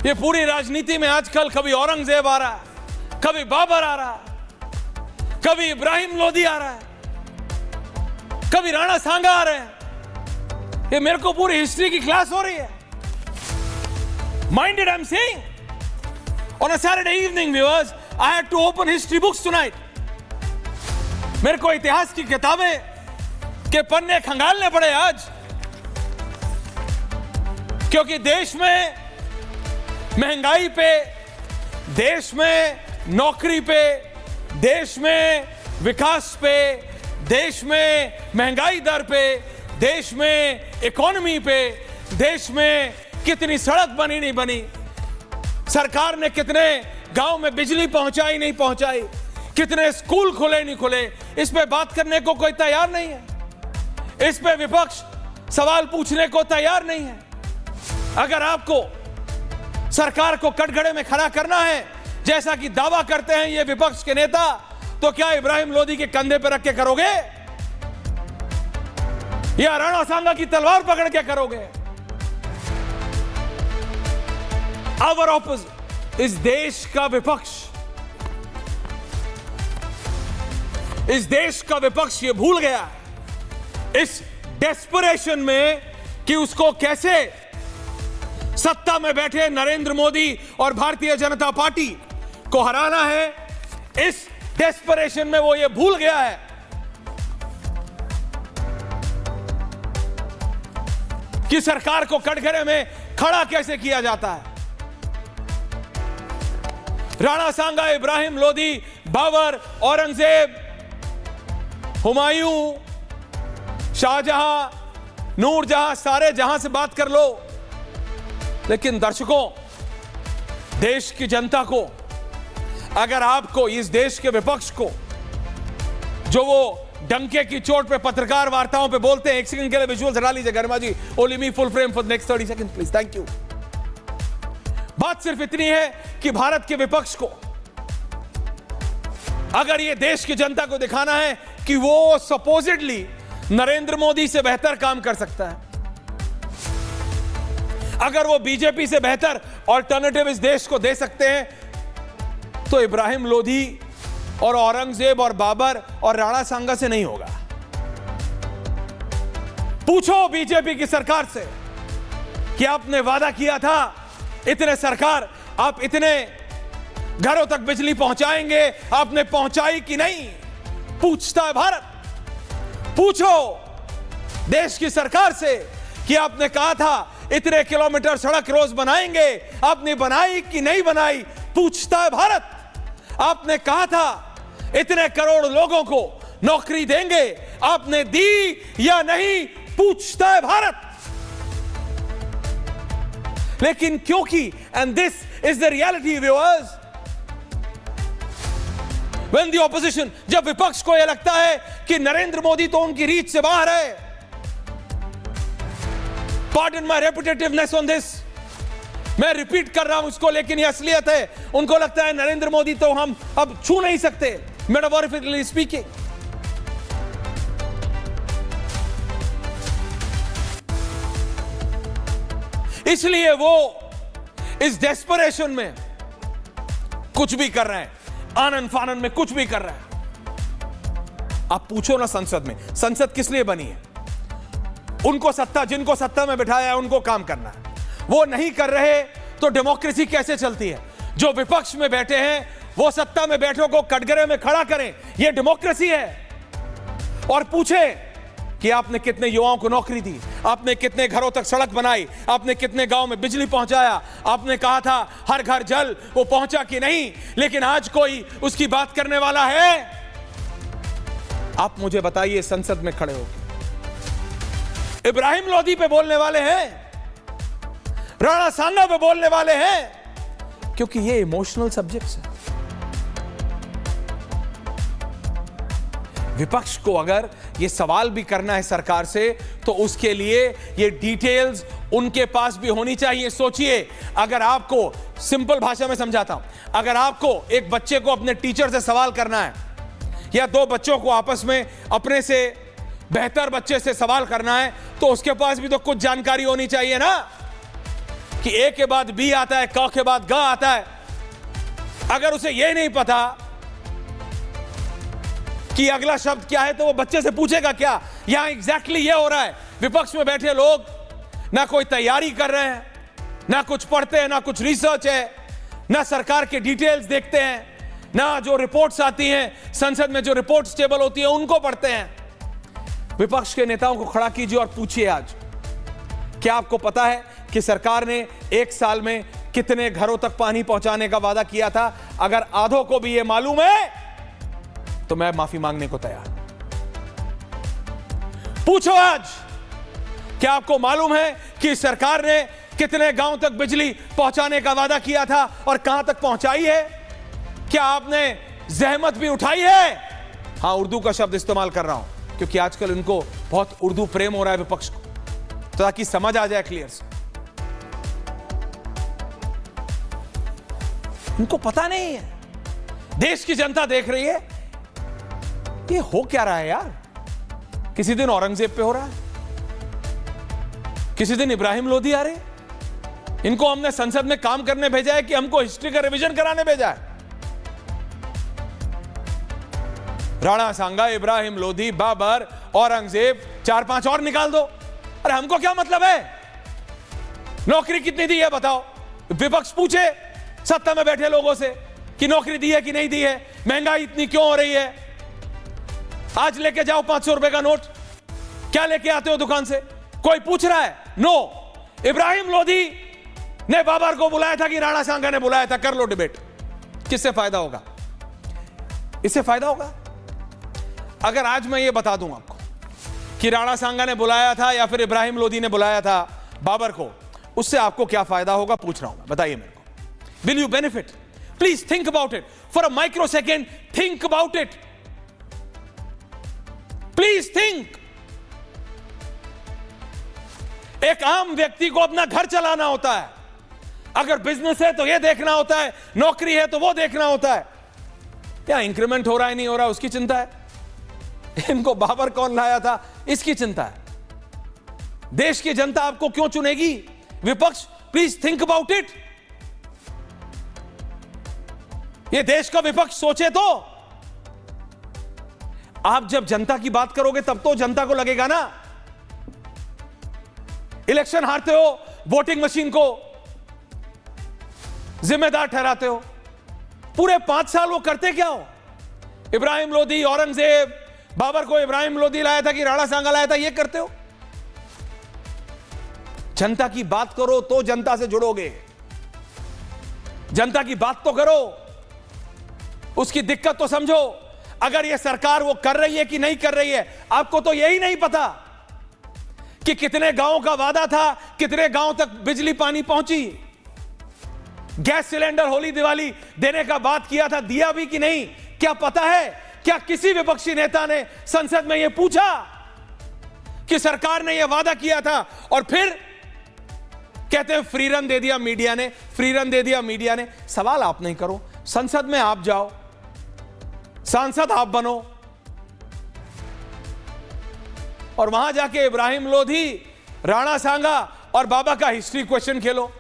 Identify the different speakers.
Speaker 1: ये पूरी राजनीति में आजकल कभी औरंगजेब आ रहा है, कभी बाबर आ रहा है, कभी इब्राहिम लोदी आ रहा है, कभी राणा सांगा आ रहे हैं। ये मेरे को पूरी हिस्ट्री की क्लास हो रही है। Minded, I'm saying. On a Saturday evening, viewers, I had to open history books tonight. मेरे को इतिहास की किताबें के पन्ने खंगालने पड़े आज, क्योंकि देश में महंगाई पे, देश में नौकरी पे, देश में विकास पे, देश में महंगाई दर पे, देश में इकोनॉमी पे, देश में कितनी सड़क बनी नहीं बनी, सरकार ने कितने गांव में बिजली पहुंचाई नहीं पहुंचाई, कितने स्कूल खुले नहीं खुले, इस पे बात करने को कोई तैयार नहीं है। इस पे विपक्ष सवाल पूछने को तैयार नहीं है। अगर आपको सरकार को कटघरे में खड़ा करना है, जैसा कि दावा करते हैं ये विपक्ष के नेता, तो क्या इब्राहिम लोदी के कंधे पर रख के करोगे या राणा सांगा की तलवार पकड़ के करोगे? आवर ऑपोजिट, इस देश का विपक्ष, इस देश का विपक्ष ये भूल गया है, इस डेस्परेशन में कि उसको कैसे सत्ता में बैठे नरेंद्र मोदी और भारतीय जनता पार्टी को हराना है। इस डेस्परेशन में वो ये भूल गया है कि सरकार को कटघरे में खड़ा कैसे किया जाता है। राणा सांगा, इब्राहिम लोदी, बाबर, औरंगजेब, हुमायूं, शाहजहां, नूरजहां, सारे जहां से बात कर लो, लेकिन दर्शकों, देश की जनता को, अगर आपको, इस देश के विपक्ष को, जो वो डंके की चोट पे पत्रकार वार्ताओं पे बोलते हैं, एक सेकंड के लिए विजुअल्स हटा लीजिए Garma ji, only me full frame for next 30 second please, thank you. बात सिर्फ इतनी है कि भारत के विपक्ष को अगर ये देश की जनता को दिखाना है कि वो सपोजिटली नरेंद्र मोदी से बेहतर काम कर सकता है, अगर वो बीजेपी से बेहतर ऑल्टरनेटिव इस देश को दे सकते हैं, तो इब्राहिम लोदी और औरंगजेब और बाबर और राणा सांगा से नहीं होगा। पूछो बीजेपी की सरकार से कि आपने वादा किया था इतने सरकार, आप इतने घरों तक बिजली पहुंचाएंगे, आपने पहुंचाई कि नहीं? पूछता है भारत। पूछो देश की सरकार से कि आपने कहा था इतने किलोमीटर सड़क रोज बनाएंगे, आपने बनाई कि नहीं बनाई? पूछता है भारत। आपने कहा था इतने करोड़ लोगों को नौकरी देंगे, आपने दी या नहीं? पूछता है भारत। लेकिन क्योंकि, and this is the reality viewers, when the opposition, जब विपक्ष को यह लगता है कि नरेंद्र मोदी तो उनकी रीच से बाहर है, पार्डन माय रेपिटेटिवनेस ऑन दिस, मैं रिपीट कर रहा हूं इसको, लेकिन यह असलियत है। उनको लगता है नरेंद्र मोदी तो हम अब छू नहीं सकते, मेटाफोरिकली स्पीकिंग। इसलिए वो इस डेस्परेशन में कुछ भी कर रहे हैं, आनन फानन में कुछ भी कर रहे हैं। आप पूछो ना संसद में, संसद किस लिए बनी है? उनको सत्ता, जिनको सत्ता में बिठाया है उनको काम करना है। वो नहीं कर रहे तो डेमोक्रेसी कैसे चलती है? जो विपक्ष में बैठे हैं वो सत्ता में बैठों को कटघरे में खड़ा करें, यह डेमोक्रेसी है। और पूछे कि आपने कितने युवाओं को नौकरी दी, आपने कितने घरों तक सड़क बनाई, आपने कितने गांव में बिजली पहुंचाया, आपने कहा था हर घर जल, वो पहुंचा कि नहीं? लेकिन आज कोई उसकी बात करने वाला है? आप मुझे बताइए संसद में खड़े होकर। इब्राहिम लोदी पे बोलने वाले हैं, राणा सांगा पे बोलने वाले हैं, क्योंकि ये इमोशनल सब्जेक्ट्स है। विपक्ष को अगर ये सवाल भी करना है सरकार से, तो उसके लिए ये डिटेल्स उनके पास भी होनी चाहिए। सोचिए, अगर आपको, सिंपल भाषा में समझाता हूं, अगर आपको एक बच्चे को अपने टीचर से सवाल करना है, या दो बच्चों को आपस में अपने से बेहतर बच्चे से सवाल करना है, तो उसके पास भी तो कुछ जानकारी होनी चाहिए ना, कि ए के बाद बी आता है, क के बाद ग आता है, अगर उसे यह नहीं पता कि अगला शब्द क्या है तो वो बच्चे से पूछेगा क्या? यहां एग्जैक्टली ये हो रहा है। विपक्ष में बैठे लोग ना कोई तैयारी कर रहे हैं, ना कुछ पढ़ते हैं, ना कुछ रिसर्च है, ना सरकार के डिटेल्स देखते हैं, ना जो रिपोर्ट्स आती हैं संसद में, जो रिपोर्ट्स टेबल होती है उनको पढ़ते हैं। विपक्ष के नेताओं को खड़ा कीजिए और पूछिए आज, क्या आपको पता है कि सरकार ने एक साल में कितने घरों तक पानी पहुंचाने का वादा किया था? अगर आधों को भी यह मालूम है तो मैं माफी मांगने को तैयार। पूछो आज, क्या आपको मालूम है कि सरकार ने कितने गांव तक बिजली पहुंचाने का वादा किया था और कहां तक पहुंचाई है? क्या आपने जहमत भी उठाई है? हां, उर्दू का शब्द इस्तेमाल कर रहा हूं क्योंकि आजकल इनको बहुत उर्दू प्रेम हो रहा है विपक्ष को, तो ताकि समझ आ जाए क्लियर से। इनको पता नहीं है, देश की जनता देख रही है ये हो क्या रहा है यार। किसी दिन औरंगजेब पे हो रहा है, किसी दिन इब्राहिम लोधी आ रहे। इनको हमने संसद में काम करने भेजा है कि हमको हिस्ट्री का रिवीजन कराने भेजा है? राणा सांगा, इब्राहिम लोधी, बाबर, औरंगजेब, 4-5 और निकाल दो। अरे हमको क्या मतलब है? नौकरी कितनी दी है बताओ। विपक्ष पूछे सत्ता में बैठे लोगों से कि नौकरी दी है कि नहीं दी है, महंगाई इतनी क्यों हो रही है। आज लेके जाओ 500 रुपए का नोट, क्या लेके आते हो दुकान से? कोई पूछ रहा है? नो। इब्राहिम लोधी ने बाबर को बुलाया था कि राणा सांगा ने बुलाया था? कर लो डिबेट, किससे फायदा होगा? इससे फायदा होगा अगर आज मैं ये बता दूं आपको कि राणा सांगा ने बुलाया था या फिर इब्राहिम लोधी ने बुलाया था बाबर को, उससे आपको क्या फायदा होगा? पूछ रहा हूं, बताइए मेरे को। Will you benefit? Please think about it for a micro second. Think about it, please think. एक आम व्यक्ति को अपना घर चलाना होता है, अगर बिजनेस है तो यह देखना होता है, नौकरी है तो वो देखना होता है। क्या इंक्रीमेंट हो रहा है नहीं हो रहा उसकी चिंता है, इनको बाबर कौन लाया था इसकी चिंता है। देश की जनता आपको क्यों चुनेगी? विपक्ष, प्लीज थिंक अबाउट इट। ये देश का विपक्ष सोचे तो। आप जब जनता की बात करोगे तब तो जनता को लगेगा ना। इलेक्शन हारते हो, वोटिंग मशीन को जिम्मेदार ठहराते हो। पूरे 5 साल वो करते क्या हो? इब्राहिम लोधी, औरंगजेब, बाबर को इब्राहिम लोधी लाया था कि राणा सांगा लाया था, ये करते हो। जनता की बात करो तो जनता से जुड़ोगे। जनता की बात तो करो, उसकी दिक्कत तो समझो। अगर यह सरकार वो कर रही है कि नहीं कर रही है, आपको तो यही नहीं पता कि कितने गांवों का वादा था, कितने गांव तक बिजली पानी पहुंची। गैस सिलेंडर होली दिवाली देने का बात किया था, दिया भी कि नहीं, क्या पता है? क्या किसी विपक्षी नेता ने संसद में यह पूछा कि सरकार ने यह वादा किया था और फिर कहते हैं फ्री रन दे दिया मीडिया ने, फ्री रन दे दिया मीडिया ने। सवाल आप नहीं करो, संसद में आप जाओ, सांसद आप बनो और वहां जाके इब्राहिम लोधी, राणा सांगा और बाबा का हिस्ट्री क्वेश्चन खेलो।